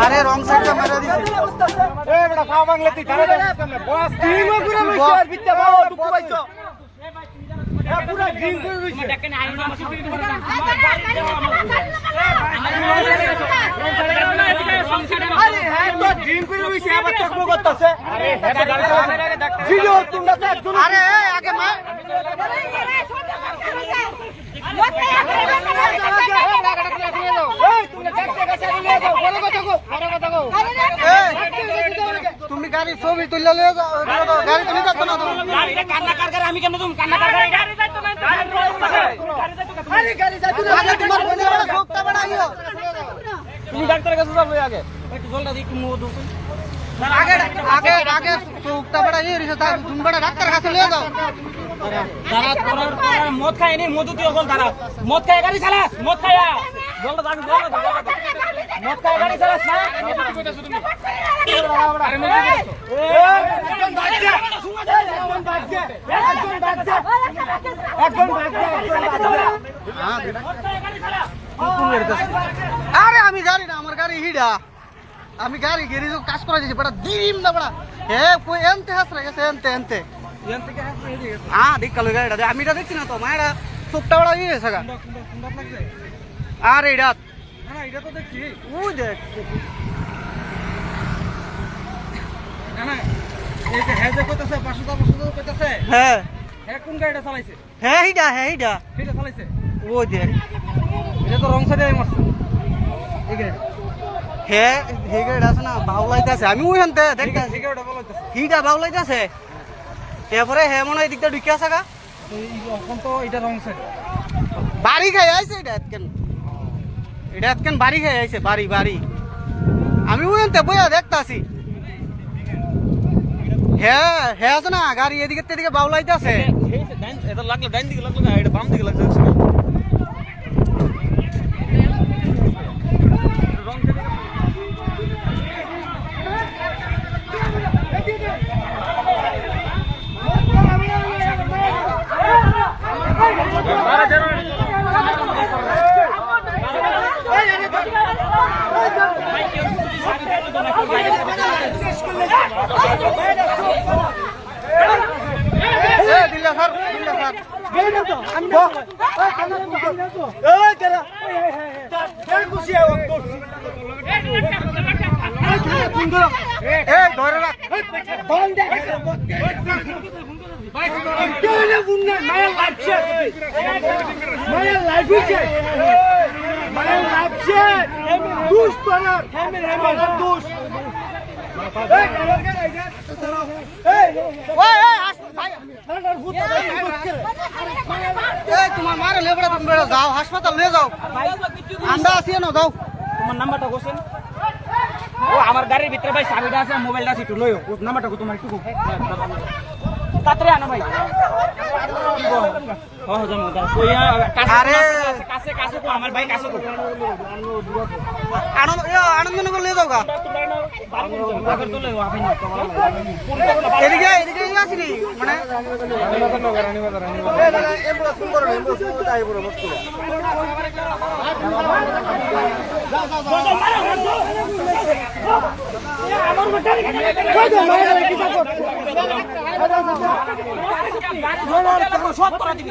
আরে রং সাইডটা মেরে দিছে এ বড় খাওয়া বাংলা তুই ধারে দে বস টিমও পুরো মিশে আর বিতে বাবা দুঃখ পাইছো এ পুরো ড্রিম করে রইছে দেখেন আইনো আরে হ্যাঁ তো ড্রিম করে রইছে আবার চকমক করতেছে আরে হেটা গাড়ি চালাচ্ছে ভিডিও তোমরা তো একজন আরে আগে মা তুমি গাড়ি ছবি তুললে লিয়ে যাও গাড়ি তুলে যাচ্ছ না গাড়িটা কান্না কার করে আমি কেন তুমি কান্না কার করে গাড়ি যাইতো না গাড়ি যাইতো না আগে তোমার বনে বড় শোকটা বাড়াইও তুমি ডাক্তারের কাছে যাও আগে একটু জলটা দি একটু মুখ দুছো আগে আগে আগে শোকটা বাড়াইও রিসা তুমি বড় ডাক্তারের কাছে লিয়ে যাও দাঁড়া তোরা মদ খায় নি মধু তুই বল দাঁড়া মদ খায় গাড়ি চালাস মদ খায়া জলটা দাও জলটা মদ খায় গাড়ি চালাস না মদ কইতাছ তুমি আরে মদ কইতাছ একজন বাজছে একজন বাজছে একজন বাজছে একজন বাজছে হ্যাঁ মদ খায় গাড়ি চালা কোন গাড়িতে আরে আমি জানি না আমার গাড়ি হিডা আমি গাড়ি গ্যারেজে কাজ করা দিছি বড় দিরিম না বড় এ কই এনতে হাসরা গেছে এনতে এনতে हाँ देख कल আমি এটা দেখছি না তো মায়েরা চোখটা বড় হয়ে গেছে আর এটা না এটা তো দেখছি ওই দেখ না না এই যে হেজে কইতাছে 500 কইতাছে হ্যাঁ হ্যাঁ কোন গাড়িটা চালাইছে হ্যাঁ এইটা এটা চালাইছে ওই দেখ এটা তো রং সাইডে মারছে এই গাড়ি হ্যাঁ এই গাড়িটা আছে না বাউলাইতাছে আমি ওইখানতে দেখতাছি এই গাড়িটা বাউলাইতাছে হিডা বাউলাইতাছে এরপরে হে মনে এদিকটা ঢুকে আসা গা এখন তো এটা রং সাইড বাড়ি খাই আইছে এটা এতকেন বাড়ি খাই আইছে বাড়ি আমি ওইতে বইয়া দেখতাছি হ্যাঁ হ্যাঁ আছে না গাড়ি এদিকে তেদিকে বাউলাইতে আছে এটা লাগলো ডাইন দিকে লাগলো এটা বাম দিকে লাগছে তোমার মারে লেবড়া তুমি যাও হাসপাতাল নিয়ে যাও আমরা আছি না যাও তোমার নাম্বারটা কোশ্চেন ও আমার গাড়ির ভিতরে ভাই চাবিটা আছে মোবাইলটা আছে একটু লইও ও নাম্বারটা কো তোমার একটু তাড়াতাড়ি আনো ভাই হ্যাঁ যাও আরে কাছে কাছে কো আমার ভাই কাছে কো আনন্দনগর নিয়ে যাও গা এদিকে আসিনি মানে সব করা দিবি